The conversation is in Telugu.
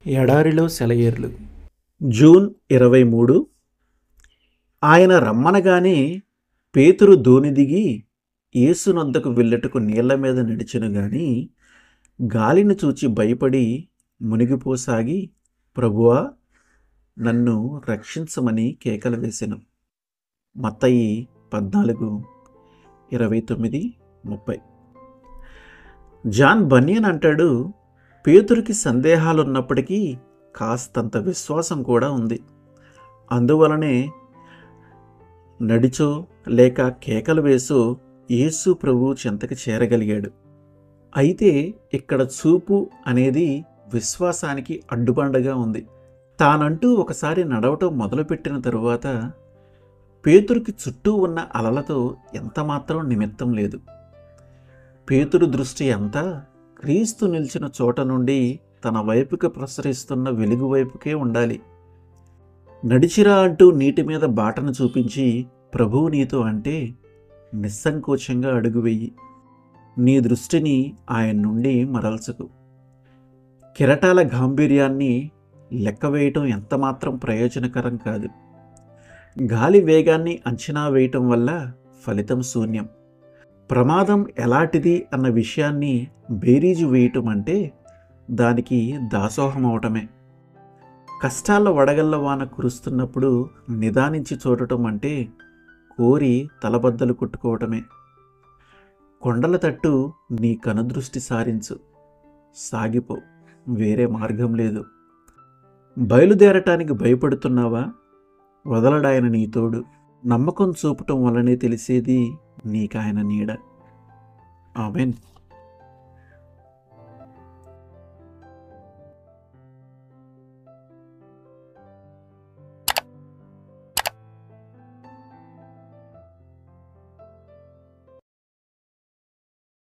ఎడారిలో సెలయేర్లు. జూన్ 23. ఆయన రమ్మనగానే పేతురు దోణి దిగి యేసునొద్దకు వెళ్ళుటకు నీళ్ల మీద నడిచెను గాని గాలిని చూచి భయపడి మునిగిపోసాగి, ప్రభువా, నన్ను రక్షించమని కేకలు వేసెను. మత్తయి 14:29-30. జాన్ బన్యన్ అంటాడు, పేతురుకి సందేహాలున్నప్పటికీ కాస్తంత విశ్వాసం కూడా ఉంది. అందువలనే నడిచో లేక కేకలు వేసో యేసు ప్రభువు చెంతకి చేరగలిగాడు. అయితే ఇక్కడ చూపు అనేది విశ్వాసానికి అడ్డుబండగా ఉంది. తానంటూ ఒకసారి నడవటం మొదలుపెట్టిన తరువాత పేతురుకి చుట్టూ ఉన్న అలలతో ఎంతమాత్రం నిమిత్తం లేదు. పేతురు దృష్టి అంతా క్రీస్తు నిలిచిన చోట నుండి తన వైపుకి ప్రసరిస్తున్న వెలుగు వైపుకే ఉండాలి. నడిచిరా అంటూ నీటి మీద బాటను చూపించి ప్రభువు నీతో అంటే నిస్సంకోచంగా అడుగు వెయ్యి. నీ దృష్టిని ఆయన నుండి మరల్చకు. కెరటాల గాంభీర్యాన్ని లెక్కవేయటం ఎంతమాత్రం ప్రయోజనకరం కాదు. గాలి వేగాన్ని అంచనా వేయటం వల్ల ఫలితం శూన్యం. ప్రమాదం ఎలాంటిది అన్న విషయాన్ని బేరీజు వేయటం అంటే దానికి దాసోహం అవటమే. కష్టాల వడగళ్ళ వాన కురుస్తున్నప్పుడు నిదానించి చూడటం అంటే కోరి తలబద్దలు కొట్టుకోవటమే. కొండల తట్టు నీ కనుదృష్టి సారించు, సాగిపో, వేరే మార్గం లేదు. బయలుదేరటానికి భయపడుతున్నావా? వదలడాయన నీ తోడు. నమ్మకం చూపటం వల్లనే తెలిసేది నీకాయన నీడ. ఆమేన్.